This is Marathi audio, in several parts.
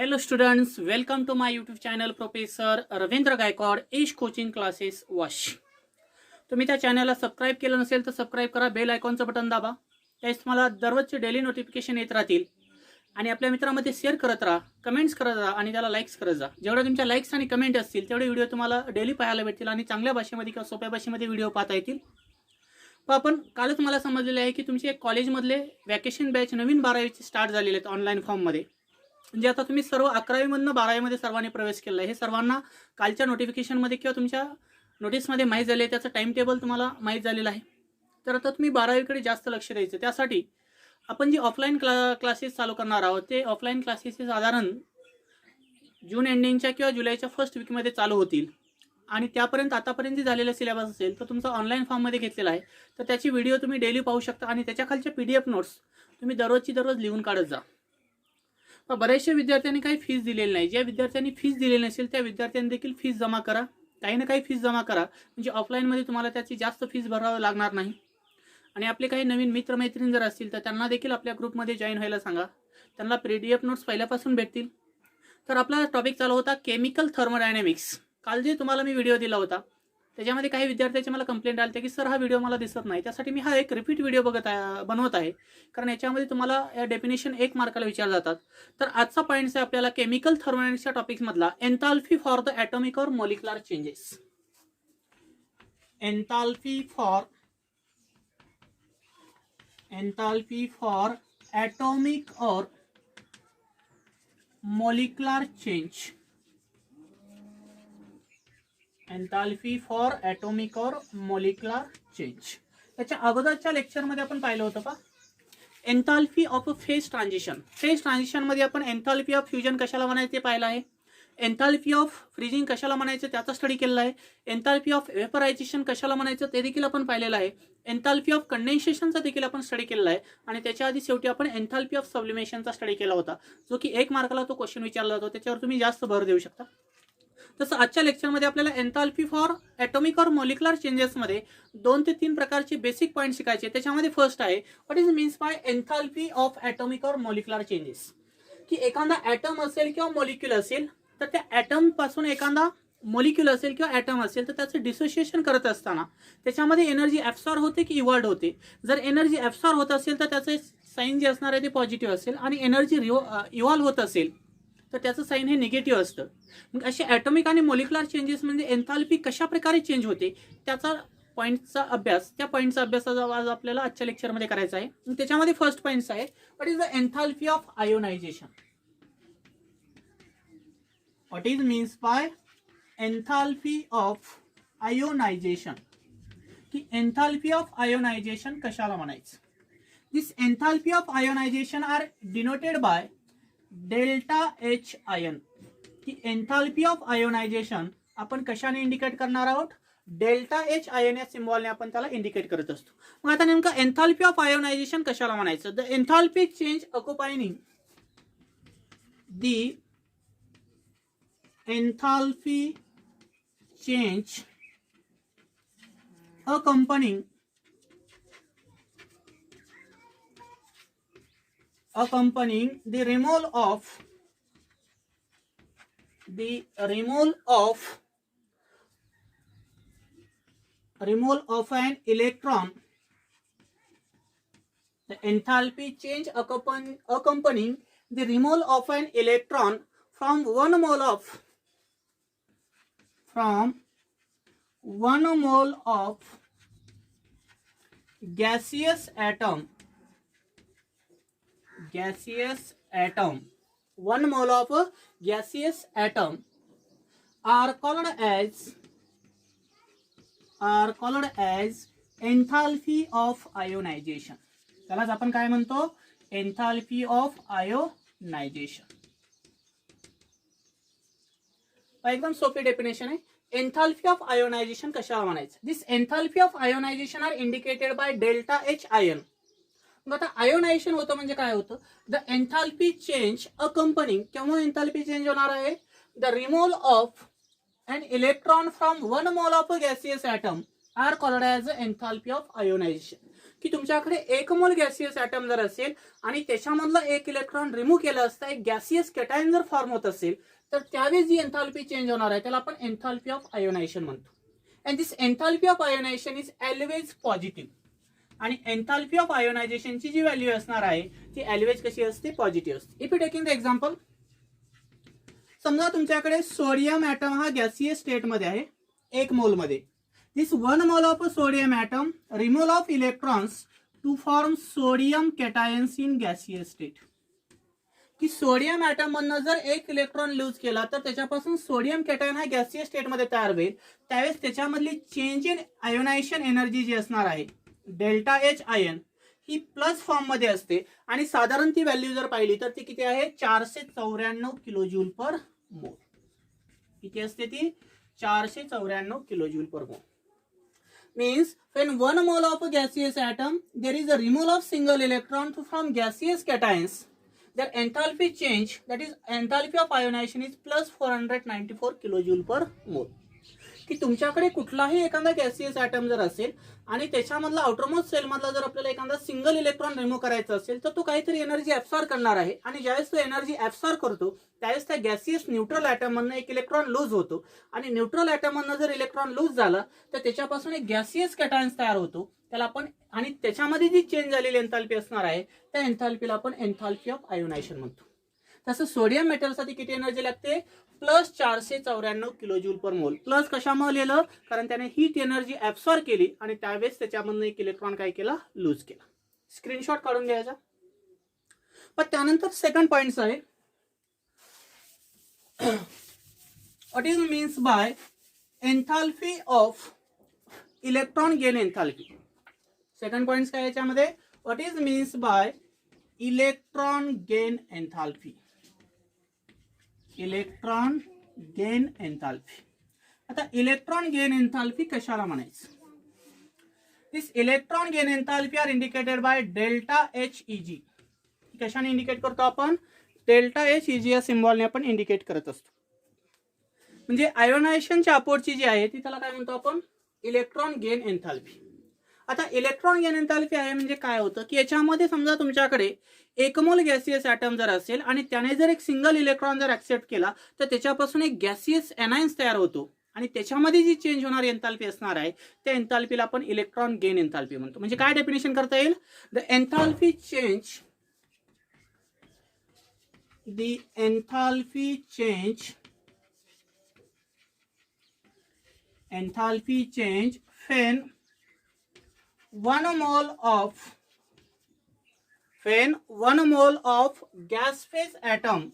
Hello students, welcome to my YouTube channel Professor Ravindra Gaikwad Ish Coaching Classes Wash. तुम्ही त्या चॅनलला सबस्क्राइब केलं नसेल तर सबस्क्राइब करा, बेल आयकॉनचं बटन दाबा. त्यास तुम्हाला दररोजचे डेली नोटिफिकेशन येत राहतील आणि आपल्या मित्रांमध्ये शेअर करत राहा, कमेंट्स करत राहा आणि त्याला लाईक्स करत जा. जेवढे तुमच्या लाईक्स आणि कमेंट असतील तेवढे व्हिडिओ तुम्हाला डेली पाहायला भेटतील आणि चांगल्या भाषेमध्ये किंवा सोप्या भाषेमध्ये व्हिडिओ पाहता येतील. पण आपण कालच मला समजलेलं आहे की तुमचे एक कॉलेजमधले वॅकेशन बॅच नवीन 12वीचे स्टार्ट झालेले आहेत ऑनलाईन फॉर्ममध्ये. म्हणजे आता तुम्ही सर्व 11वीमधनं 12वीमध्ये सर्वांनी प्रवेश केला आहे. हे सर्वांना कालच्या नोटिफिकेशनमध्ये किंवा तुमच्या नोटीसमध्ये माहीत झाले, त्याचं टाइम टेबल तुम्हाला माहीत झालेलं आहे. तर आता तुम्ही 12वीकडे जास्त लक्ष द्यायचं. त्यासाठी आपण जे ऑफलाईन क्लासेस चालू करणार आहोत ते ऑफलाईन क्लासेस साधारण जून एंडिंगच्या किंवा जुलैच्या फर्स्ट वीकमध्ये चालू होतील आणि त्यापर्यंत आतापर्यंत जे झालेला सिलेबस असेल तर तुमचा ऑनलाईन फॉर्ममध्ये घेतलेला आहे. तर त्याची व्हिडिओ तुम्ही डेली पाहू शकता आणि त्याच्याखालच्या PDF नोट्स तुम्ही दररोज लिहून काढत जा. बऱ्याचशा विद्यार्थ्यांनी काही फीस दिलेली नाही. ज्या विद्यार्थ्यांनी फीस दिलेली नसेल त्या विद्यार्थ्यांनी देखील फीस जमा करा. काही ना काही फीस जमा करा, म्हणजे ऑफलाईनमध्ये तुम्हाला त्याची जास्त फीस भरावं लागणार नाही. आणि आपले काही नवीन मित्रमैत्रीण जर असतील तर त्यांना देखील आपल्या ग्रुपमध्ये जॉईन व्हायला सांगा. त्यांना PDF नोट्स पहिल्यापासून भेटतील. तर आपला टॉपिक चालू होता केमिकल थर्मोडायनॅमिक्स. काल जे तुम्हाला मी व्हिडिओ दिला होता त्याच्यामध्ये काही विद्यार्थ्याचे मला कंप्लेंट आले की सर हा व्हिडिओ मला दिसत नाही. त्यासाठी मी हा एक रिपीट व्हिडिओ बनवत आहे, कारण याच्यामध्ये तुम्हाला या डेफिनेशन 1 मार्काला विचारले जातात. तर आजचा पॉईंट आहे आपल्याला केमिकल थर्मोडायनॅमिक्सच्या टॉपिकमधला एन्थाल्पी फॉर द ॲटॉमिक और molecular changes. Enthalpy for atomic और molecular change. Enthalpy for atomic और मॉलिक्युलर चेंज. त्याच्या अगोदरच्या लेक्चरमध्ये आपण पाहिलं होतं का enthalpy of phase transition. Phase ट्रान्झिशनमध्ये आपण एन्थाल्पी ऑफ फ्युजन कशाला म्हणायचं ते पाहिलं आहे. एन्थाल्पी ऑफ फ्रीजिंग कशाला म्हणायचं त्याचा स्टडी केलेला आहे. एन्थाल्पी ऑफ वेपरायझेशन कशाला म्हणायचं ते देखील आपण पाहिलेलं आहे. एन्थाल्पी ऑफ कंडेन्सेशनचा देखील आपण स्टडी केलेला आहे. आणि त्याच्या आधी शेवटी आपण एन्थाल्पी ऑफ सब्लिमेशनचा स्टडी केला होता, जो की 1 मार्काला तो क्वेश्चन विचारला जातो. त्याच्यावर तुम्ही जास्त भर देऊ शकता. तसं आजच्या लेक्चरमध्ये आपल्याला एन्थाल्पी फॉर ॲटॉमिक और मॉलिक्युलर चेंजेसमध्ये 2 ते 3 प्रकारचे बेसिक पॉईंट शिकायचे. त्याच्यामध्ये फर्स्ट आहे what is means by enthalpy of atomic और मॉलिक्युलर चेंजेस. की एखादा ॲटम असेल किंवा मॉलिक्युल असेल तर त्या ॲटम पासून एखादा मॉलिक्युल असेल किंवा ॲटम असेल तर त्याचं डिसोसिएशन करत असताना त्याच्यामध्ये एनर्जी ॲब्सॉर्ब होते की इव्हॉल्ड होते. जर एनर्जी ॲब्सॉर्ब होत असेल तर त्याचे साईन जे असणार आहे ते पॉझिटिव्ह असेल आणि एनर्जी इव्हॉल्व होत असेल तर त्याचं साईन हे निगेटिव्ह असतं. मग असे ॲटॉमिक आणि मॉलिक्युलर चेंजेस म्हणजे एन्थाल्पी कशा प्रकारे चेंज होते त्याचा पॉईंटचा अभ्यास, त्या पॉईंटचा अभ्यास आज आपल्याला आजच्या लेक्चरमध्ये करायचा आहे. त्याच्यामध्ये फर्स्ट पॉईंट आहे what is the enthalpy of ionization. What is means by enthalpy of ionization. की एन्थाल्पी ऑफ आयोनायझेशन कशाला म्हणायचं. This enthalpy of ionization are denoted by delta H ion. की एन्थाल्पी ऑफ आयोनायझेशन आपण कशाने इंडिकेट करणार आहोत. डेल्टा H आयन या सिम्बॉलने आपण त्याला इंडिकेट करत असतो. मग आता नेमकं एन्थाल्पी ऑफ आयोनायझेशन कशाला म्हणायचं. The enthalpy change accompanying the enthalpy change accompanying the removal of an electron. The enthalpy change accompanying the removal of an electron from one mole of gaseous atom. 1 mole of a gaseous atom are called as enthalpy of ionization. त्यालाच आपण काय म्हणतो एन्थाल्पी ऑफ आयोनायझेशन. एकदम सोपी डेफिनेशन आहे. एन्थाल्पी ऑफ आयोनायझेशन कशाला म्हणायचं. This enthalpy of ionization are indicated by delta H ion. मग आता आयोनायझेशन होतं म्हणजे काय होतं. The enthalpy change accompanying. केव्हा एन्थाल्पी चेंज होणार आहे. The removal of an electron from 1 mole of a gaseous atom are called as enthalpy of ionization. की तुमच्याकडे एक मोल गॅसियस ॲटम जर असेल आणि त्याच्यामधला एक इलेक्ट्रॉन रिमूव्ह केला असता, एक गॅसियस कॅटायन जर फॉर्म होत असेल, तर त्यावेळेस जी एन्थाल्पी चेंज होणार आहे त्याला आपण एन्थाल्पी ऑफ आयोनायझेशन म्हणतो. And this enthalpy of ionisation is always positive. आणि एन्थाल्पी ऑफ आयोनायझेशनची जी व्हॅल्यू असणार आहे ती ऑलवेज कशी असते, पॉझिटिव्ह असते. If you taking the example, समजा तुमच्याकडे सोडियम ॲटम हा गॅसियस स्टेटमध्ये आहे 1 मोलमध्ये. This 1 mole of sodium atom remove of electrons to form sodium cations in gaseous state. की सोडियम ॲटम मधनं जर एक इलेक्ट्रॉन लूज केला तर त्याच्यापासून सोडियम कॅटायन हा गॅसियस स्टेटमध्ये तयार होईल. त्यावेळेस त्याच्यामधली चेंज इन आयोनायझेशन एनर्जी जी असणार आहे डेल्टा एच आयन ही प्लस फॉर्म मध्ये असते आणि साधारण ती व्हॅल्यू जर पाहिली तर ती किती आहे, 494 किलोजूल पर मोल. किती असते ती, 494 किलोजूल पर मोल. Means when 1 mole of a gaseous atom there is a removal of single electron from gaseous cations, their enthalpy change, that is enthalpy of ionization, is plus 494 kilojoule per mole. की तुमच्याकडे कुठलाही एखादा गॅसियस ॲटम जर असेल आणि त्याच्यामधला आउटरमोस्ट सेल मधला जर आपल्याला एखादा सिंगल इलेक्ट्रॉन रिमूव्ह करायचा असेल तर तो काहीतरी एनर्जी ऍब्सॉर्ब करणार आहे. आणि ज्यावेळेस तो एनर्जी ऍब्सॉर्ब करतो त्यावेळेस त्या गॅसियस न्यूट्रल ॲटम मधनं एक इलेक्ट्रॉन लूज होतो. आणि न्यूट्रल ॲटम मधनं जर इलेक्ट्रॉन लूज झाला तर त्याच्यापासून एक गॅसियस कॅटायन्स तयार होतो. त्याला आपण, आणि त्याच्यामध्ये जी चेंज झालेली एन्थाल्पी असणार आहे त्या एन्थाल्पीला आपण एन्थाल्पी ऑफ आयोनायझेशन म्हणतो. तसं सोडियम मेटलसाठी किती एनर्जी लागते, प्लस 494 किलोजूल पर मोल. प्लस कशामुळे लिहिलं, कारण त्याने हीट एनर्जी ऍब्सॉर्ब केली आणि त्यावेळेस त्याच्यामधून एक इलेक्ट्रॉन काय केला, लूज केला. स्क्रीनशॉट काढून घ्यायचा. पण त्यानंतर सेकंड पॉइंट आहे, what is means by enthalpy of electron gain enthalpy. Second point काय याच्यामध्ये, what is means by electron gain enthalpy. Electron gain enthalpy. आता इलेक्ट्रॉन गेन एन्थाल्पी कशाला म्हणायचं. This electron gain enthalpy are indicated by delta H EG. कशाने इंडिकेट करतो आपण, डेल्टा एच इजी या सिम्बॉलने आपण इंडिकेट करत असतो. म्हणजे आयोनायझेशनच्या अपोर्टची जी आहे ती त्याला काय म्हणतो आपण, इलेक्ट्रॉन गेन एन्थाल्पी. आता इलेक्ट्रॉन गेन एन्थाल्पी आहे म्हणजे काय होतं की याच्यामध्ये समजा तुमच्याकडे एक मोल गॅसियस ॲटम जर असेल आणि त्याने जर एक सिंगल इलेक्ट्रॉन जर ऍक्सेप्ट केला तर त्याच्यापासून एक गॅसियस एनायन्स तयार होतो आणि त्याच्यामध्ये जी चेंज होणारी एन्थाल्पी असणार आहे त्या एन्थाल्पीला आपण इलेक्ट्रॉन गेन एन्थाल्पी म्हणतो. म्हणजे काय डेफिनेशन करता येईल, the enthalpy change, the enthalpy change, enthalpy change when 1 mole of gas phase atom,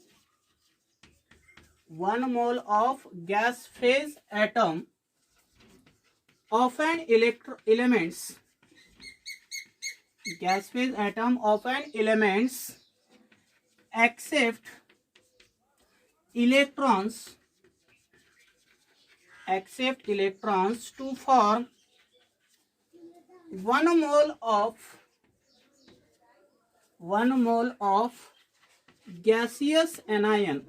1 mole of gas phase atom of an elements, gas phase atom of an elements accept electrons to form 1 mole of gaseous anion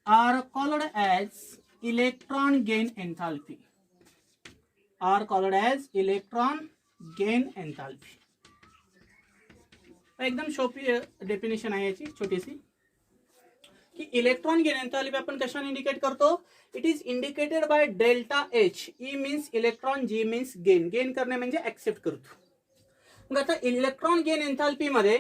are called as electron gain enthalpy. एकदम सोपी डेफिनेशन आहे याची, छोटीशी, की इलेक्ट्रॉन गेन एन्थाल्पी आपण कशाने इंडिकेट करतो, it is indicated by delta H. E means electron, G means gain. Gain करणे म्हणजे ऍक्सेप्ट करतो. मग आता इलेक्ट्रॉन गेन एन्थाल्पी मध्ये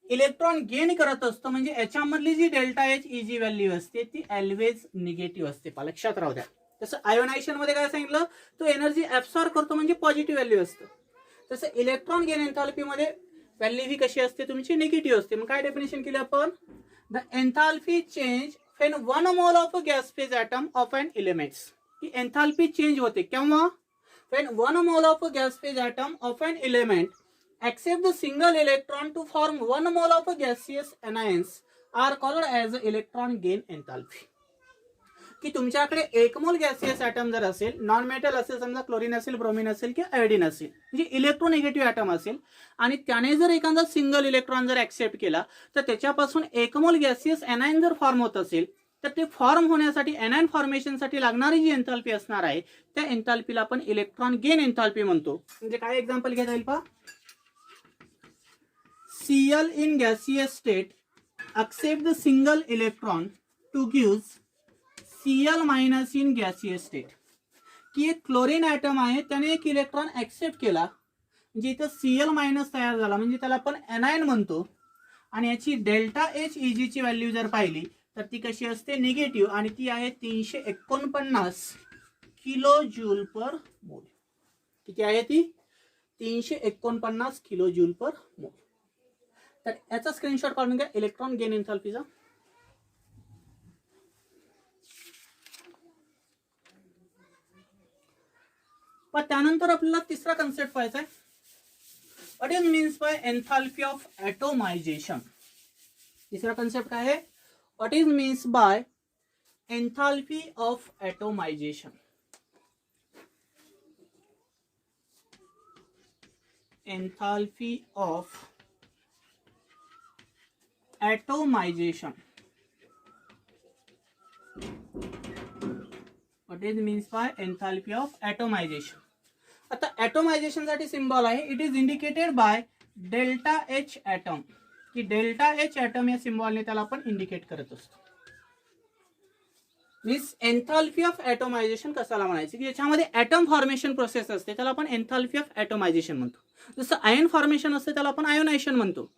इलेक्ट्रॉन गेन करत असतो म्हणजे याच्यामधली जी delta H E G value असते ती ऑलवेज निगेटिव्ह असते. लक्षात राहू द्या. तसं आयोनायझेशन मध्ये काय सांगितलं, तो एनर्जी ऍब्सॉर्ब करतो म्हणजे पॉझिटिव्ह व्हॅल्यू असतं. तसं इलेक्ट्रॉन गेन एन्थाल्पी मध्ये व्हॅल्यू ही कशी असते, तुमची निगेटिव्ह असते. मग काय डेफिनेशन केली आपण, the enthalpy change when 1 mole of a gas phase atom of an elements. की एन्थाल्पी चेंज होते केव्हा, when 1 mole of a gas phase atom of an element accept the single electron to form 1 mole of a gaseous anions are called as electron gain enthalpy. की तुमच्याकडे 1 मोल गॅसियस ॲटम जर असेल, नॉन मेटल असेल, समजा क्लोरीन असेल, ब्रोमीन असेल किंवा आयोडीन असेल, म्हणजे इलेक्ट्रोनेगेटिव्ह ॲटम असेल आणि त्याने जर एखादा सिंगल इलेक्ट्रॉन जर ऍक्सेप्ट केला तर त्याच्यापासून 1 मोल गॅसियस एनायन जर फॉर्म होत असेल तर ते फॉर्म होण्यासाठी एनायन फॉर्मेशनसाठी लागणारी जी एन्थाल्पी असणार आहे त्या एन्थाल्पीला आपण इलेक्ट्रॉन गेन एन्थाल्पी म्हणतो. म्हणजे काय एक्झाम्पल घेता येईल पहा, Cl in gaseous state accept the single electron to gives Cl minus in gaseous state. की एक क्लोरीन ॲटम आहे त्याने एक इलेक्ट्रॉन ऍक्सेप्ट केला म्हणजे इथं Cl मायनस तयार झाला म्हणजे त्याला आपण एनायन म्हणतो. आणि याची डेल्टा एच इजी ची व्हॅल्यू जर पाहिली तर ती कशी असते, निगेटिव्ह, आणि ती आहे 349 किलो जूल पर मोल. किती आहे ती, 349 किलो जूल पर मोल. तर याचा स्क्रीनशॉट काढून घ्या इलेक्ट्रॉन गेन एन्थाल्पीचा. पण त्यानंतर आपल्याला तिसरा कन्सेप्ट पाहायचा आहे, what is means by enthalpy of atomisation. तिसरा कन्सेप्ट काय आहे, what is means by enthalpy of atomisation. Enthalpy of atomisation. What is means by enthalpy of atomisation. आता ॲटोमायझेशन साठी सिम्बॉल आहे, it is indicated by delta H atom. की डेल्टा एच ॲटम या सिम्बॉलने त्याला आपण इंडिकेट करत असतो. मीन्स एन्थाल्पी ऑफ ॲटोमायझेशन कशाला म्हणायचं, की याच्यामध्ये ॲटम फॉर्मेशन प्रोसेस असते त्याला आपण एन्थाल्पी ऑफ ॲटोमायझेशन म्हणतो. जसं आयन फॉर्मेशन असते त्याला आपण आयोनायझेशन म्हणतो.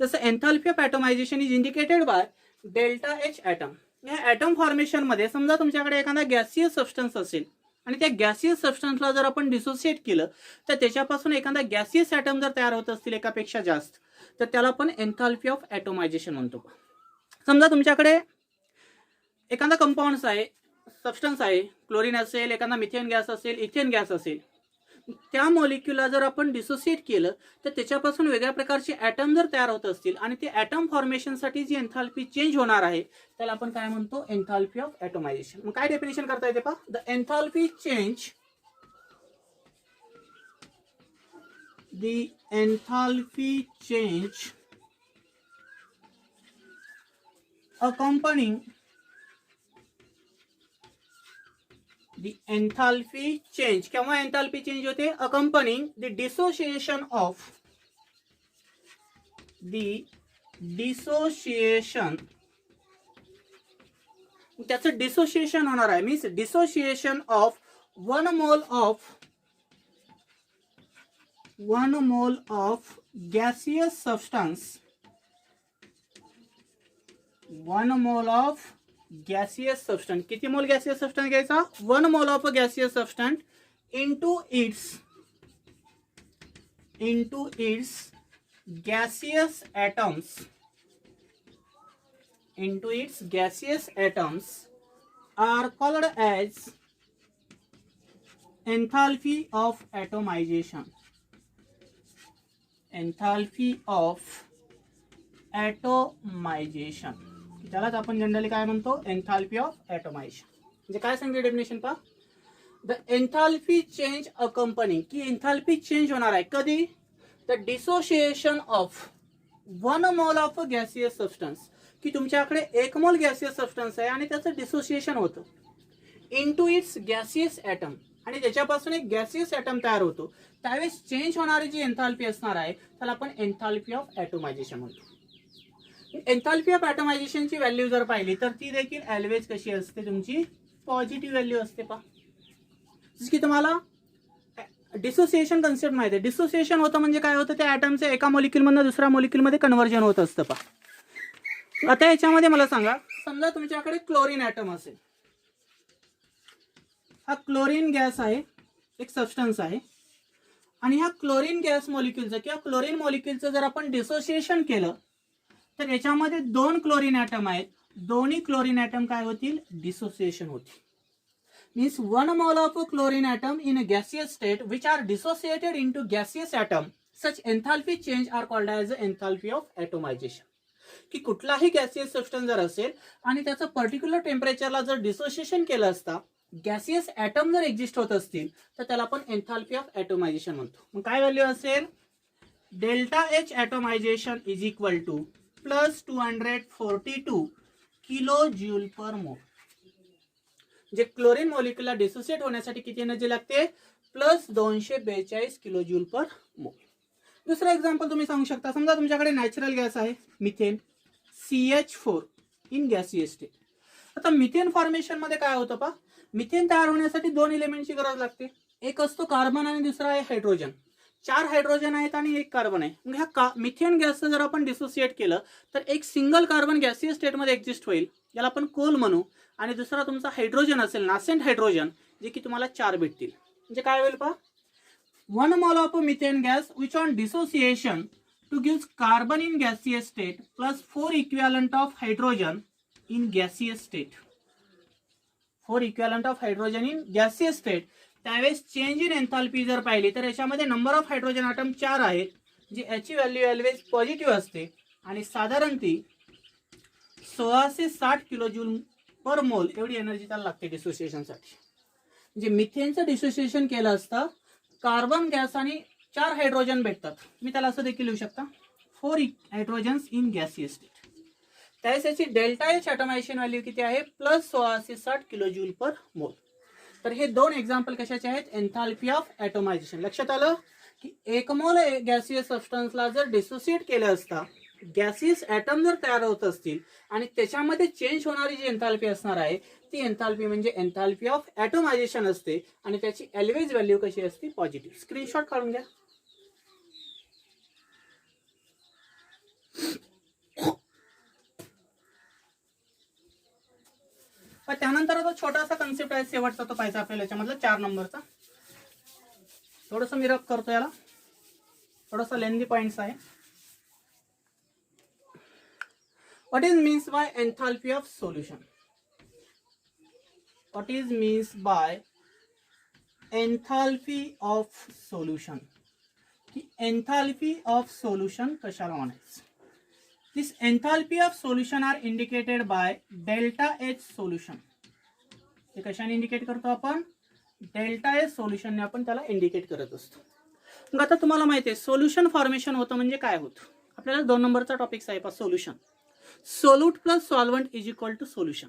तसं enthalpy of atomization is indicated by delta H atom. या ॲटम फॉर्मेशन मध्ये समजा तुमच्याकडे एखादा गॅसियस सबस्टन्स असेल आणि त्या गॅसियस सबस्टन्सला जर आपण डिसोसिएट केलं तर त्याच्यापासून एखादा गॅसियस ॲटम जर तयार होत असतील एकापेक्षा जास्त तर त्याला आपण एन्थाल्पी ऑफ ॲटोमायझेशन म्हणतो. समजा तुमच्याकडे एखादा कंपाऊंड्स आहे, सबस्टन्स आहे, क्लोरीन असेल, एखादा मिथेन गॅस असेल, इथेन गॅस असेल, त्या मॉलिक्यूलला जर आपण डिसोसिएट केलं तर त्याच्यापासून वेगळ्या प्रकारचे ॲटम जर तयार होत असतील आणि ते ॲटम फॉर्मेशनसाठी जी एन्थाल्पी चेंज होणार आहे त्याला आपण काय म्हणतो, एन्थाल्पी ऑफ ॲटोमायझेशन. मग काय डेफिनेशन करता येते पहा, the enthalpy change, the enthalpy change accompanying the enthalpy change. केव्हा एन्थाल्पी चेंज होते, accompanying the dissociation of त्याचं डिसोसिएशन होणार आहे. Means dissociation of 1 mole of gaseous substance, 1 mole of gaseous substance. किती मोल gaseous substance घ्यायचा, 1 mole of a gaseous substance into its gaseous atoms are called as enthalpy of atomization. Enthalpy of ॲटोमायझेशन, त्यालाच आपण जनरली काय म्हणतो, एन्थाल्पी ऑफ ॲटोमायझेशन. म्हणजे काय सांगते डेफिनेशन पहा, द एन्थाल्पी चेंज अकंपनिंग, की एन्थाल्पी चेंज होणार आहे कधी, the dissociation of 1 mole of a gaseous substance, की तुमच्याकडे 1 मोल गॅसियस सबस्टन्स आहे आणि त्याचं डिसोसिएशन होतं इनटू इट्स गॅसियस ॲटम आणि त्याच्यापासून एक गॅसियस ॲटम तयार होतो, त्यावेळेस चेंज होणारी जी एन्थाल्पी असणार आहे त्याला आपण एन्थाल्पी ऑफ ॲटोमायझेशन म्हणतो. एन्थाल्पी ऑफ ॲटोमायझेशनची व्हॅल्यू जर पाहिली तर ती देखील ऑलवेज कशी असते, तुमची पॉझिटिव्ह व्हॅल्यू असते. पहा जसं की तुम्हाला डिसोसिएशन कन्सेप्ट माहिती आहे, डिसोसिएशन होतं म्हणजे काय होतं, त्या ॲटमचे एका मॉलिक्यूलमधून दुसऱ्या मॉलिक्यूलमध्ये कन्व्हर्जन होत असतं. पहा आता याच्यामध्ये मला सांगा, समजा तुमच्याकडे क्लोरीन ॲटम असेल, हा क्लोरीन गॅस आहे, एक सबस्टन्स आहे, आणि ह्या क्लोरीन गॅस मॉलिक्यूलचं किंवा क्लोरीन मॉलिक्यूलचं जर आपण डिसोसिएशन केलं तर याच्यामध्ये 2 क्लोरीन ॲटम आहेत, दोन्ही क्लोरीन ॲटम काय होतील, डिसोसिएशन होतील. Means 1 mole of a chlorine atom in a gaseous state which are dissociated into gaseous atom, such enthalpy change are called as the enthalpy of atomization. की कुठलाही गॅसियस सबस्टन्स जर असेल आणि त्याचं पर्टिक्युलर टेम्परेचरला जर डिसोसिएशन केलं असता, गॅसियस ॲटम जर एक्झिस्ट होत असतील तर त्याला आपण एन्थाल्पी ऑफ ॲटोमायझेशन म्हणतो. मग काय व्हॅल्यू असेल, delta H atomization is equal to plus 242 kilo joule per mole. जे क्लोरीन मॉलिक्यूलला डिसोसिएट होण्यासाठी किती एनर्जी लागते, प्लस 242 किलो ज्यूल पर मोल. दुसरं एक्झाम्पल तुम्ही सांगू शकता, समजा तुमच्याकडे नॅचरल गॅस आहे methane CH4 in gaseous state. आता मिथेन फॉर्मेशन मध्ये काय होतं पा, मिथेन तयार होण्यासाठी दोन एलिमेंटची गरज लागते. एक असतो कार्बन आणि दुसरा आहे हायड्रोजन. 4 हायड्रोजन आहेत आणि 1 कार्बन आहे. मग ह्या मिथेन गॅसचं जर आपण डिसोसिएट केलं तर एक सिंगल कार्बन गॅसियस स्टेटमध्ये एक्झिस्ट होईल, याला आपण कोल म्हणू, आणि दुसरा तुमचा हायड्रोजन असेल, नासेंट हायड्रोजन, जे की तुम्हाला 4 भेटतील. म्हणजे काय होईल पहा, 1 mole of methane gas which on dissociation to gives carbon in gaseous state plus 4 equivalent of hydrogen in gaseous state. 4 equivalent of hydrogen in gaseous state. त्यावेळेस चेंज इन एन्थाल्पी जर पाहिली तर याच्यामध्ये नंबर ऑफ हायड्रोजन ॲटम 4 आहेत, जी याची व्हॅल्यू ऑलवेज पॉझिटिव्ह असते आणि साधारण ती 1660 किलो जूल पर मोल एवढी एनर्जी त्याला लागते डिसोसिएशनसाठी. म्हणजे मिथेनचं डिसोसिएशन केलं असता कार्बन गॅस आणि 4 हायड्रोजन भेटतात. मी त्याला असं देखील लिहू शकता, 4 हायड्रोजन्स इन गॅसियस स्टेट. त्यावेळेस याची डेल्टा एच ॲटमायझेशन व्हॅल्यू किती आहे, प्लस 1660 किलो जूल पर मोल. तर हे दोन एक्झाम्पल कशाचे आहेत, एन्थाल्पी ऑफ ॲटोमायझेशन. लक्षात आलं की 1 मोल गॅसियस सबस्टन्सला जर डिसोसिएट केलं असता, गॅसियस ॲटम जर तयार होत असतील आणि त्याच्यामध्ये चेंज होणारी जी एन्थाल्पी असणार आहे ती एन्थाल्पी म्हणजे एन्थाल्पी ऑफ ॲटोमायझेशन असते आणि त्याची ऑलवेज व्हॅल्यू कशी असते, पॉझिटिव्ह. स्क्रीनशॉट काढून घ्या. पण त्यानंतर आता छोटासा कन्सेप्ट आहे शेवटचा, तो पाहिजे आपल्याला याच्यामधला 4 नंबरचा. थोडंसं मी रफ करतो याला, थोडासा लेंदी पॉइंट्स आहे. What is means by enthalpy of solution. What is means by enthalpy of solution? की enthalpy of solution कशाला म्हणायचं. This enthalpy of solution are indicated by delta H solution. हे कशाने इंडिकेट करतो आपण, डेल्टा एच सोल्युशनने आपण त्याला इंडिकेट करत असतो. मग आता तुम्हाला माहिती आहे सोल्युशन फॉर्मेशन होतं म्हणजे काय होतं. आपल्याला 2 नंबरचा टॉपिक आहे पा, solution. Solute plus solvent is equal to solution.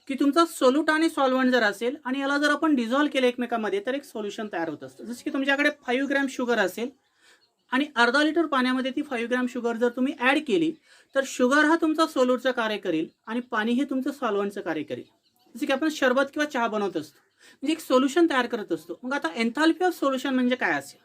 की तुमचा सोल्यूट आणि सॉल्व्हंट जर असेल आणि याला जर आपण डिझॉल्व्ह केलं एकमेकांमध्ये तर एक सोल्युशन तयार होत असतं. जसं की तुमच्याकडे 5 ग्रॅम शुगर असेल आणि अर्धा लिटर पाण्यामध्ये ती 5 ग्रॅम शुगर जर तुम्ही ॲड केली तर शुगर हा तुमचा सोल्यूटचं कार्य करेल आणि पाणी हे तुमचं सॉल्व्हंटचं कार्य करेल. जसं की आपण शरबत किंवा चहा बनवत असतो, म्हणजे एक सोल्युशन तयार करत असतो. मग आता एन्थाल्पी ऑफ सोल्युशन म्हणजे काय असेल.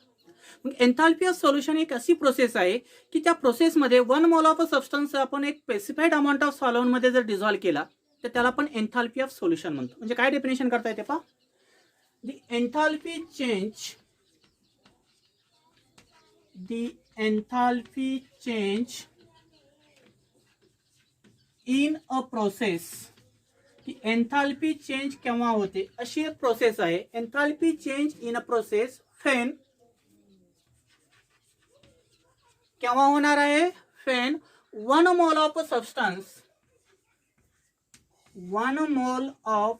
मग एन्थाल्पी ऑफ सोल्युशन एक अशी प्रोसेस आहे की त्या प्रोसेसमध्ये 1 मोल ऑफ अ सबस्टन्स आपण एक स्पेसिफाईड अमाऊंट ऑफ सॉल्व्हंटमध्ये जर डिझॉल्व्ह केला तर त्याला आपण एन्थाल्पी ऑफ सोल्युशन म्हणतो. म्हणजे काय डेफिनेशन करता येते पहा, the enthalpy change in a process. की एन्थाल्पी चेंज केव्हा होते, अशी एक प्रोसेस आहे. Enthalpy change in a process when केव्हा होणार आहे, when 1 mole of a substance 1 mole of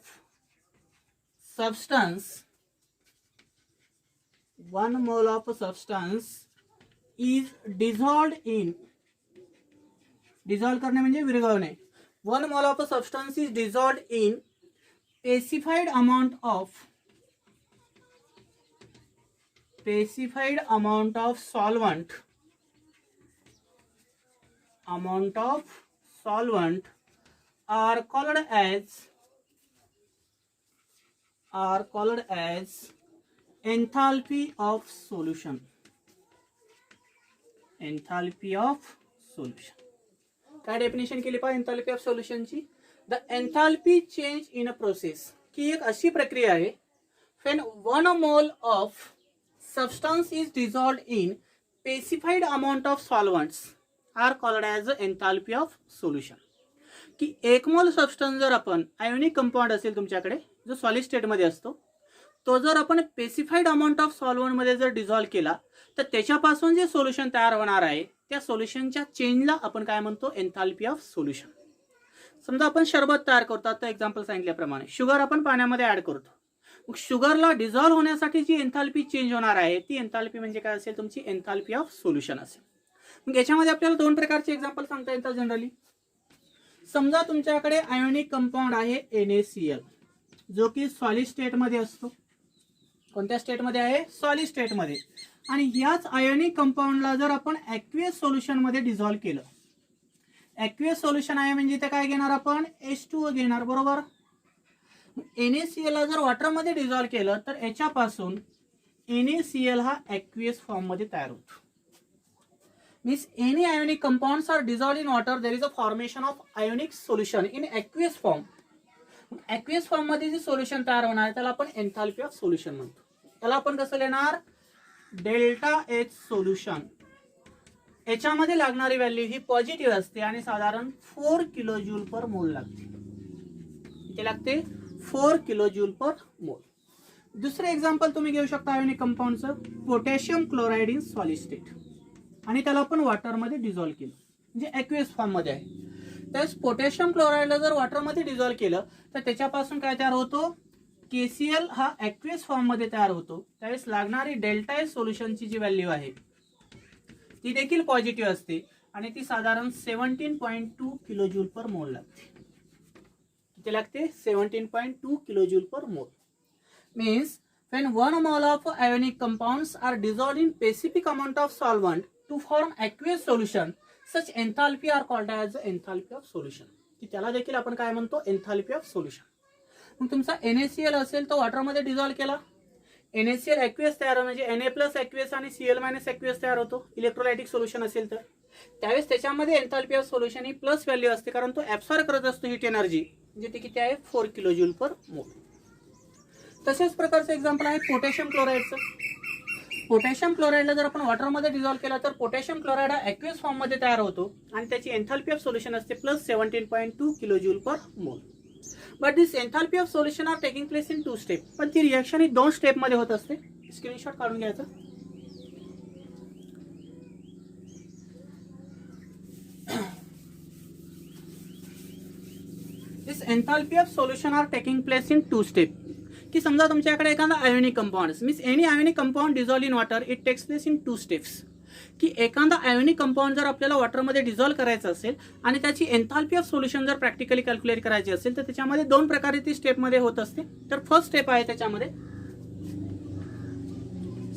substance is dissolved in, dissolve करणे म्हणजे विरघळणे. 1 mole of a substance is dissolved in specified amount of solvent are called as enthalpy of solution. Enthalpy of solution. काय डेफिनेशन केली पाहिजे एन्थाल्पी ऑफ सोल्युशनची, the enthalpy change in a process, की एक अशी प्रक्रिया आहे when 1 mole of substance is dissolved in specified amount of solvents are called as enthalpy of solution. की 1 मोल सबस्टन्स जर आपण आयोनिक कंपाऊंड असेल तुमच्याकडे जो सॉलिड स्टेटमध्ये असतो, तो जर आपण स्पेसिफाईड अमाऊंट ऑफ सॉल्व्हंटमध्ये जर डिझॉल्व्ह केला तर त्याच्यापासून जे सोल्युशन तयार होणार आहे त्या सोल्युशनच्या चेंजला आपण काय म्हणतो, एन्थाल्पी ऑफ सोल्युशन. समजा आपण शरबत तयार करतो, आता एक्झाम्पल सांगितल्याप्रमाणे शुगर आपण पाण्यामध्ये ऍड करतो. मग शुगरला डिझॉल्व्ह होण्यासाठी जी एन्थाल्पी चेंज होणार आहे ती एन्थाल्पी म्हणजे काय असेल, तुमची एन्थाल्पी ऑफ सोल्युशन असेल. मग याच्यामध्ये आपल्याला 2 प्रकारचे एक्झाम्पल सांगता येतात जनरली. समजा तुमच्याकडे आयोनिक कंपाऊंड आहे NaCl, जो की सॉलिड स्टेट मध्ये असतो. कोणत्या स्टेट मध्ये आहे? सॉलिड स्टेट मध्ये. आणि याच आयोनिक कंपाऊंडला जर आपण ॲक्वियस सोल्युशन मध्ये डिझॉल्व्ह केलं, ॲक्वियस सोल्युशन आहे म्हणजे ते काय घेणार आपण? H2O घेणार, बरोबर. NaCl ला जर वॉटर मध्ये डिझॉल्व्ह केलं तर याच्यापासून NaCl हा ॲक्वियस फॉर्म मध्ये तयार होतो. Means any ionic compounds are dissolved in water, there is a formation of ionic solution in aqueous form. Aqueous form मध्ये जे सोल्युशन तयार होणार आहे त्याला आपण एन्थाल्पी ऑफ सोल्युशन म्हणतो. त्याला आपण कसं लिहिणार? Delta H solution. याच्यामध्ये लागणारी व्हॅल्यू ही पॉझिटिव्ह असते आणि साधारण 4 किलो जूल पर मोल लागते. किती लागते? 4 किलो जूल पर मोल. दुसरे एक्झाम्पल तुम्ही घेऊ शकता आयोनिक कंपाऊंडचं, potassium chloride in solid state, आणि त्याला आपण वॉटरमध्ये डिझॉल्व्ह केलं म्हणजे ॲक्वियस फॉर्म मध्ये आहे. त्यावेळेस पोटॅशियम क्लोराईडला जर वॉटरमध्ये डिझॉल्व्ह केलं तर त्याच्यापासून काय तयार होतो? KCl हा ॲक्वियस फॉर्म मध्ये तयार होतो. त्यावेळेस लागणारी डेल्टा H सोल्युशनची जी व्हॅल्यू आहे ती देखील पॉझिटिव्ह असते आणि ती साधारण 17.2 किलो जूल पर मोल लागते. किती लागते? 17.2 किलो जूल पर मोल. Means when 1 mole of ionic compounds are dissolved in specific amount of solvent to form aqueous solution, such enthalpy are called as the enthalpy of solution. की त्याला देखील आपण काय म्हणतो? enthalpy of solution. मग तुमचा NaCl असेल तो वॉटरमध्ये डिझॉल्व्ह केला, NaCl ॲक्वियस तयार म्हणजे Na प्लस ॲक्वियस आणि Cl मायनस ॲक्वियस तयार होतो. इलेक्ट्रोलायटिक सोल्युशन असेल तर त्यावेळेस त्याच्यामध्ये enthalpy of solution he plus value असते, कारण तो ॲब्सॉर्ब करत असतो हीट एनर्जी, म्हणजे ते किती आहे? 4 किलो जूल पर मोल. तशाच प्रकारचं एक्झाम्पल आहे पोटॅशियम क्लोराईडचं. पोटॅशियम क्लोराईडला जर आपण वॉटरमध्ये डिझॉल्व्ह केला तर पोटॅशियम क्लोराईड हा ॲक्वियस फॉर्ममध्ये तयार होतो आणि त्याची एन्थाल्पी ऑफ सोल्युशन असते plus 17.2 kilo joule per mole. But this enthalpy of solution are taking place in 2 step. पण ती रिएक्शन ही 2 स्टेपमध्ये होत असते. स्क्रीनशॉट काढून घ्यायचं. This enthalpy of solution are taking place in 2 step. की समजा तुमच्याकडे एखादा ionic compound, means any ionic compound dissolve in water, it takes place in 2 steps. की एखादा आयोनिक कंपाऊंड जर आपल्याला वॉटरमध्ये डिझॉल्व करायचं असेल आणि त्याची एन्थाल्पी ऑफ सोल्युशन जर प्रॅक्टिकली कॅल्क्युलेट करायची असेल तर त्याच्यामध्ये 2 प्रकारे ती स्टेपमध्ये होत असते. तर फर्स्ट स्टेप आहे त्याच्यामध्ये,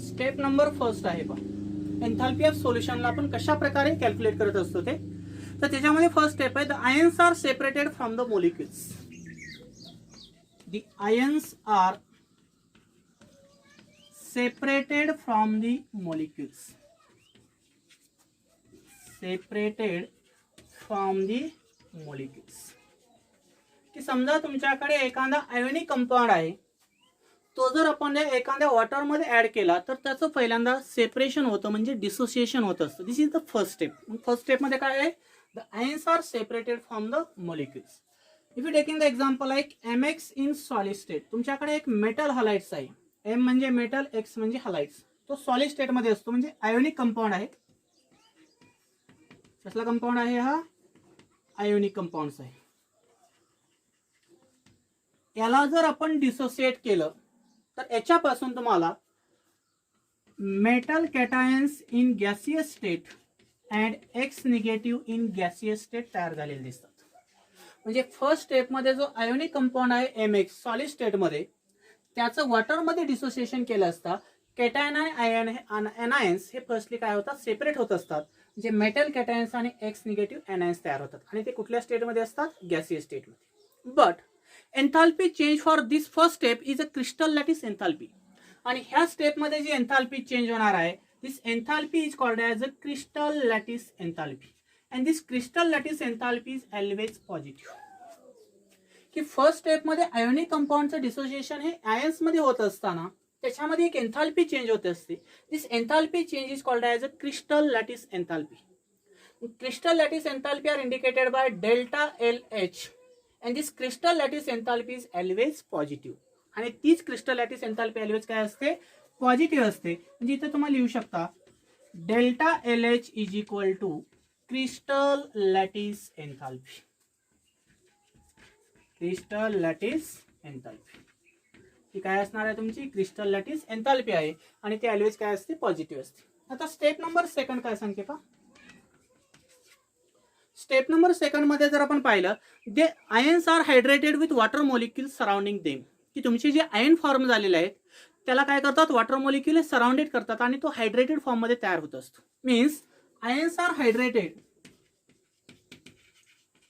स्टेप नंबर फर्स्ट आहे पहा, एन्थाल्पी ऑफ सोल्युशनला आपण कशा प्रकारे कॅल्क्युलेट करत असतो ते. तर त्याच्यामध्ये फर्स्ट स्टेप आहे, the ions are separated from the molecules. The ions are separated from the molecules. Separated from the molecules. की समजा तुमच्याकडे एखादा आयोनिक कंपाऊंड आहे, तो जर आपण एखाद्या वॉटरमध्ये ऍड केला तर त्याचं पहिल्यांदा सेपरेशन होतं म्हणजे डिसोसिएशन होत असतं. This is the first step. First स्टेपमध्ये काय आहे? The ions are separated from the molecules. If you taking the example like MX in solid state, तुमच्याकडे एक मेटल हलाइड्स आहे. M म्हणजे मेटल, X म्हणजे हलाइड्स. तो सॉलिड स्टेट मध्ये असतो म्हणजे आयोनिक कंपाऊंड आहे. कसला कंपाऊंड आहे हा? आयोनिक कंपाऊंड आहे. याला जर आपण डिसोसिएट केलं तर याच्यापासून तुम्हाला metal कॅटायन्स in gaseous state and X negative in gaseous state तयार झालेले दिसतात. म्हणजे फर्स्ट स्टेपमध्ये जो आयोनिक कंपाऊंड आहे MX सॉलिड स्टेटमध्ये, त्याचं वॉटरमध्ये डिसोसिएशन केलं असता कॅटायन आणि एनायन्स हे फर्स्टली काय होतात? सेपरेट होत असतात. म्हणजे मेटल कॅटायन्स आणि X निगेटिव्ह एनायन्स तयार होतात आणि ते कुठल्या स्टेटमध्ये असतात? गॅसियस स्टेटमध्ये. But enthalpy change for this first step is a crystal lattice enthalpy. आणि ह्या स्टेपमध्ये जी एन्थाल्पी चेंज होणार आहे, this enthalpy is called as a crystal lattice enthalpy. And this crystal lattice enthalpy is always positive. की फर्स्ट स्टेप मध्ये आयोनिक कंपाऊंडचं डिसोसिएशन हे आयन्स मध्ये होत असताना त्याच्यामध्ये एक एन्थाल्पी चेंज होत असते. This enthalpy change is called as a crystal lattice enthalpy. Crystal lattice enthalpy are indicated by delta LH and this crystal lattice enthalpy is always positive. आणि तीच क्रिस्टल लॅटिस एन्थाल्पी ऑलवेज काय असते? पॉझिटिव्ह असते. म्हणजे इथे तुम्हाला लिहू शकता delta LH is equal to crystal lattice enthalpy. Crystal lattice enthalpy ही काय असणार आहे? तुमची क्रिस्टल लॅटिस एन्थाल्पी आहे आणि ती ऑलवेज काय असते? पॉझिटिव्ह असते. आता स्टेप नंबर सेकंड काय सांगते पहा. स्टेप नंबर सेकंड मध्ये जर आपण पाहिलं, they ions are hydrated with water molecules surrounding them, की तुमचे जे आयन फॉर्म झालेले आहेत त्याला काय करतात, वॉटर मॉलिक्युल सराउंडेड करतात आणि तो हायड्रेटेड फॉर्म मध्ये तयार होत असतो. Means ions are hydrated,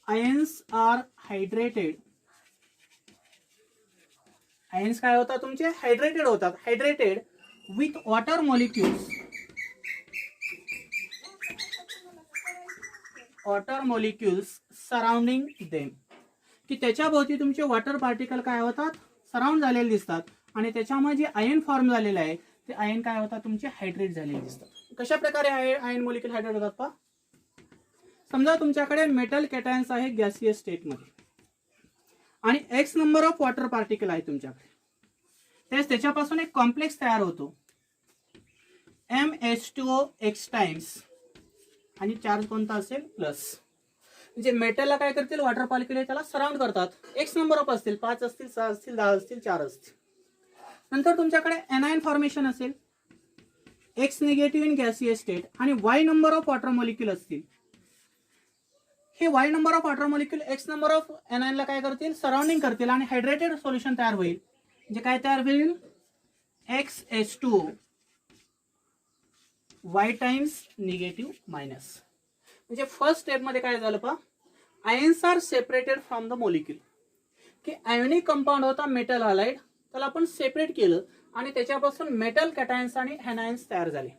ions are hydrated, ions काय होतात तुमचे, हायड्रेटेड होतात, hydrated with water molecules, water molecules surrounding them, की त्याच्याभोवती तुमचे वॉटर पार्टिकल काय होतात, सराउंड झालेले दिसतात आणि त्याच्यामुळे जे आयन फॉर्म झालेलं आहे ते आयन काय होतात तुमचे, हायड्रेट झालेले दिसतात. कशा प्रकारे आयन मॉलिक्युल हायड्रेट होतात पहा. समजा तुमच्याकडे मेटल कॅटायन्स आहे गॅसियस स्टेट मध्ये आणि x number of water particle आहे तुमच्याकडे, त्याच्यापासून एक कॉम्प्लेक्स तयार होतो MH2O x टाइम्स आणि चार्ज कोणता असेल, प्लस. म्हणजे मेटलला काय करतील, वॉटर पार्टिकल त्याला सराउंड करतात, एक्स नंबर ऑफ असतील, 5 असतील, 6 असतील, 10 असतील, 4 असतील. नंतर तुमच्याकडे एनायन फॉर्मेशन असेल, X negative in gaseous state आणि Y number of water molecule असतील. हे Y number of water molecule X number of एनायनला काय करतील, सराउंडिंग करतील आणि हायड्रेटेड सोल्युशन तयार होईल. म्हणजे काय तयार होईल, XH2O y times negative minus. म्हणजे फर्स्ट स्टेप मध्ये काय झालं पहा, ions are separated from the molecule, की आयोनिक कंपाऊंड होता मेटल हॅलाइड, त्याला आपण सेपरेट केलं आणि त्याच्यापासून मेटल कॅटायन्स आणि हॅनायन्स तयार झाले.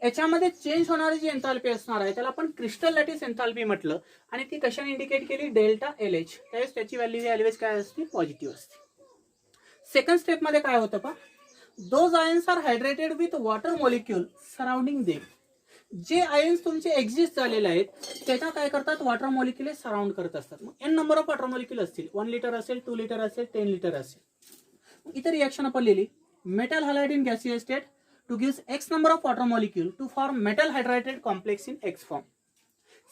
याच्यामध्ये चेंज होणारी जी एन्थाल्पी असणार आहे त्याला आपण क्रिस्टल लॅटिस एन्थाल्पी म्हटलं आणि ती कशाने इंडिकेट केली, डेल्टा LH. त्यावेळेस त्याची व्हॅल्यू LH काय असते, पॉझिटिव्ह असते. सेकंड स्टेप मध्ये काय होतं पहा, those ions are hydrated with water molecule surrounding them. जे आयन्स तुमचे एक्झिस्ट झालेले आहेत त्याचा काय करतात, वॉटर मॉलिक्युल सराउंड करत असतात. मग n number of water molecule असतील, 1 लिटर असेल, 2 लिटर असेल, 10 लिटर असेल. इतर रिएक्शन आपण लिहिली, metal halide in gaseous state to gives x number of water molecule to form metal hydrated complex in X form.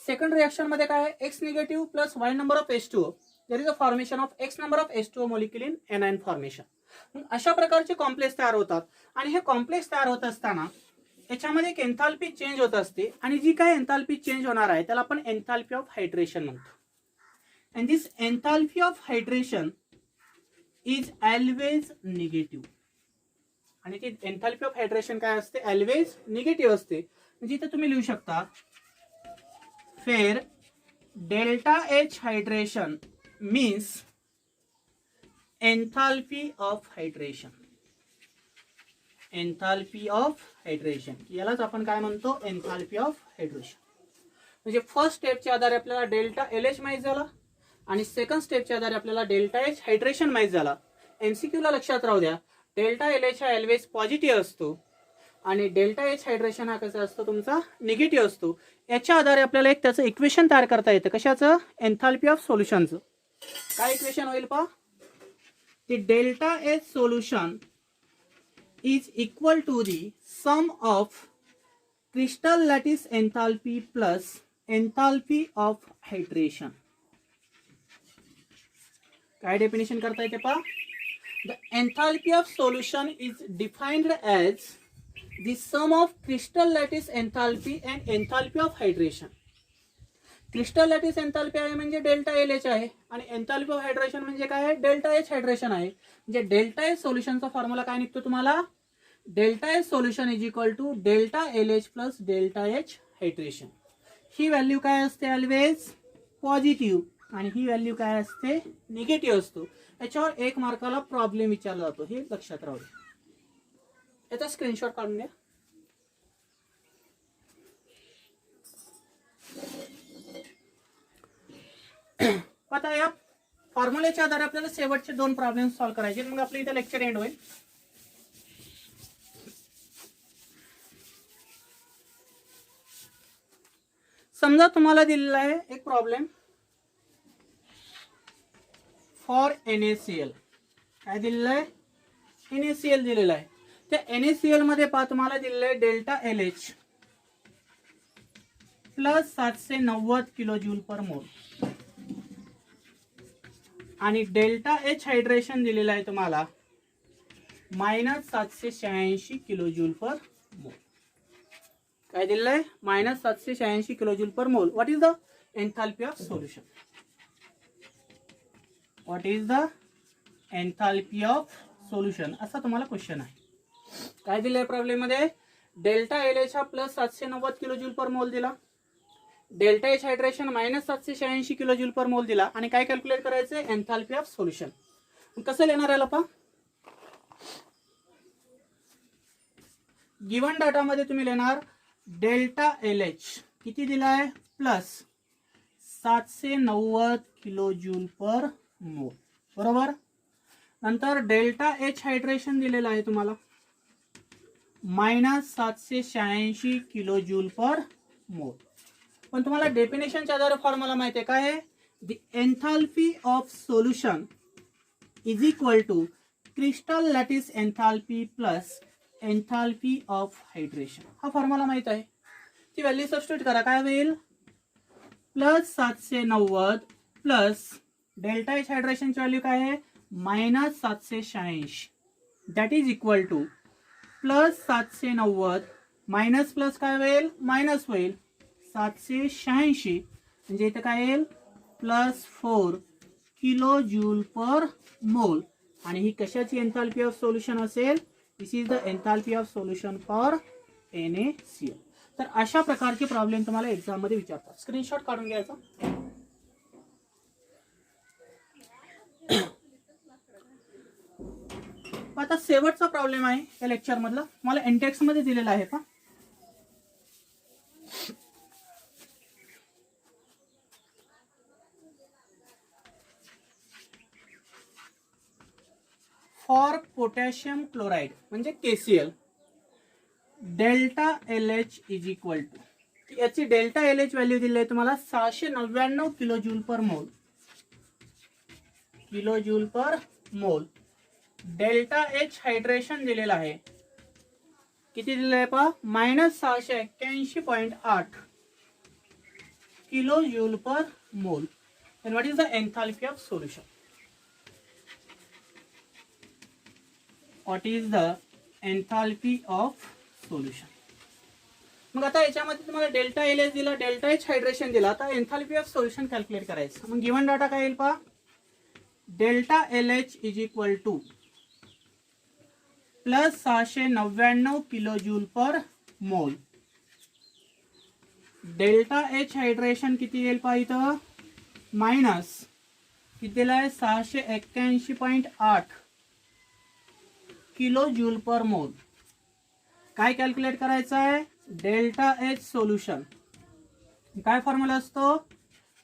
Second reaction मध्ये काय आहे, X negative plus Y number of H2O, there is a formation of X number of H2O molecule in anion formation. अशा प्रकारचे कॉम्प्लेक्स तयार होतात आणि हे कॉम्प्लेक्स तयार होत असताना याच्यामध्ये एक एन्थाल्पी चेंज होत असते आणि जी काय एन्थाल्पी चेंज होणार आहे त्याला आपण एन्थाल्पी ऑफ हायड्रेशन म्हणतो. and this enthalpy of hydration is always negative. आणि ती एन्थाल्पी ऑफ हायड्रेशन काय असते, ऑलवेज निगेटिव्ह असते. म्हणजे इथे तुम्ही लिहू शकता फेर delta H hydration means enthalpy of hydration, enthalpy of hydration, यालाच आपण काय म्हणतो, एन्थाल्पी ऑफ हायड्रेशन. म्हणजे फर्स्ट स्टेपच्या आधारे आपल्याला डेल्टा LH माहित झाला आणि सेकंड स्टेपच्या आधारे आपल्याला डेल्टा H हायड्रेशन माहित झाला. MCQ ला लक्षात राहू द्या, डेल्टा LH हा ऑलवेज पॉझिटिव्ह असतो आणि डेल्टा H हायड्रेशन हा कसा असतो तुमचा, निगेटिव्ह असतो. याच्या आधारे आपल्याला एक त्याचं इक्वेशन तयार करता येतं, कशाचं, एन्थाल्पी ऑफ सोल्युशनचं. काय इक्वेशन होईल पहा, ती delta H solution is equal to the sum of crystal lattice enthalpy plus enthalpy of hydration. काय डेफिनेशन करता येते पहा, the enthalpy of solution is defined as the sum of crystal lattice enthalpy and enthalpy of hydration. Crystal lattice enthalpy आहे म्हणजे डेल्टा LH आहे आणि एन्थाल्पी ऑफ हायड्रेशन म्हणजे काय आहे, डेल्टा H हायड्रेशन आहे. म्हणजे डेल्टा H सोल्युशनचा फॉर्म्युला काय निघतो तुम्हाला, delta H solution is equal to delta LH plus delta H hydration. ही व्हॅल्यू काय असते, ऑलवेज पॉझिटिव्ह आणि ही व्हॅल्यू काय असते, निगेटिव्ह असतो. याच्यावर 1 मार्काला प्रॉब्लेम विचारला जातो, हे लक्षात राहू द्या. याचा स्क्रीनशॉट काढून घ्या. आता या फॉर्म्युलेच्या आधारे आपल्याला शेवटचे 2 प्रॉब्लेम सॉल्व्ह करायचे, मग आपलं इथे लेक्चर एंड होईल. समजा तुम्हाला दिलेला आहे एक प्रॉब्लेम फॉर NaCl. काय दिलेलं आहे, NaCl दिलेलं आहे. त्या NaCl मध्ये पहा तुम्हाला दिलेलं आहे delta LH plus 790 kilo joule per मोल आणि डेल्टा H हायड्रेशन दिलेलं आहे तुम्हाला मायनस 786 किलो जूल पर मोल. काय दिलेलं आहे, मायनस 786 किलो जूल पर मोल. What is the enthalpy of solution. What is the enthalpy of solution असा तुम्हाला क्वेश्चन आहे. काय दिलंय प्रॉब्लेम मध्ये, डेल्टा एल एच हा प्लस 790 किलो जूल पर मोल दिला, delta H hydration minus 786 kilo joule per मोल दिला आणि काय कॅल्क्युलेट करायचंय, एन्थाल्पी ऑफ सोल्युशन. कसं लिहिणार याला पहा, गिवन डाटा मध्ये तुम्ही लिहिणार डेल्टा एल एच किती दिलाय, प्लस 790 किलो जूल पर मोल, बरोबर. नंतर डेल्टा एच हायड्रेशन दिलेलं आहे तुम्हाला मायनस 786 किलो जूल पर मोल. पण तुम्हाला डेफिनेशनच्या आधारे फॉर्म्युला माहिती आहे काय आहे, the enthalpy of solution is equal to crystal lattice enthalpy plus enthalpy of hydration. हा फॉर्म्युला माहित आहे, ती व्हॅल्यू सबस्टिट्यूट करा. काय होईल, प्लस 790 प्लस डेल्टा एच हायड्रेशनची व्हॅल्यू काय आहे, minus 786, that is equal to plus 790 minus plus काय होईल, मायनस होईल 786, म्हणजे इथे काय येईल, प्लस 4 किलो जूल पर मोल. आणि ही कशाची एन्थाल्पी ऑफ सोल्युशन असेल, this is the enthalpy of solution for NaCl. तर अशा प्रकारचे प्रॉब्लेम तुम्हाला एक्झाम मध्ये विचारतात. स्क्रीनशॉट काढून घ्यायचा. आता शेवटचा प्रॉब्लेम आहे या लेक्चर मधला, मला इंटेक्स मध्ये दिलेला आहे का, फॉर पोटॅशियम क्लोराइड म्हणजे KCl, delta L H is equal to, याची डेल्टा एल एच व्हॅल्यू दिली आहे तुम्हाला 699 किलो जूल पर मोल, किलो जूल पर मोल. डेल्टा एच हायड्रेशन दिलेला आहे किती दिलेलं आहे पहा, मायनस 681.8 किलो जूल पर मोल. then what is the enthalpy of solution, what is the enthalpy of solution. मग आता याच्यामध्ये तुम्हाला डेल्टा एल एच दिला, डेल्टा एच हायड्रेशन दिला, आता एन्थाल्पी ऑफ सोल्युशन कॅल्क्युलेट करायचं. मग गिवन डाटा काय येईल पहा, delta L H is equal to plus 699 kilo joule per मोल, डेल्टा एच हायड्रेशन किती येईल पहा इथं, मायनस किती दिला आहे 681.8 किलो जूल पर मोल. काय कॅल्क्युलेट करायचं आहे, डेल्टा एच सोल्युशन, काय फॉर्म्युला असतो,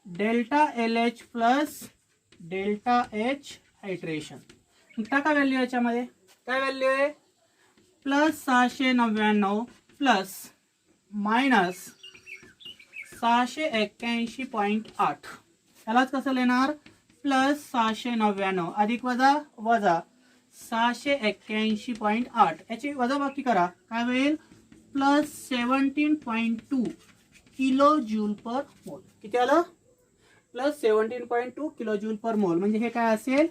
delta L H plus delta H hydration. टाका व्हॅल्यू याच्यामध्ये, काय व्हॅल्यू आहे, प्लस 699 प्लस मायनस 681.8, यालाच कसं लिहिणार, प्लस 699 अधिक वजा वजा 681.8, याची वजाबाकी करा, काय होईल, प्लस 17.2 किलो जूल पर मोल. किती आलं, प्लस 17.2 किलो जूल पर मोल. म्हणजे हे काय असेल,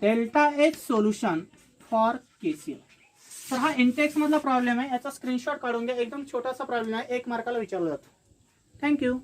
delta H solution for KCl. तर हा इंटेक्स मधला प्रॉब्लेम आहे, याचा स्क्रीनशॉट काढून घ्या. एकदम छोटासा प्रॉब्लेम आहे, 1 मार्काला विचारला जातो. थँक्यू.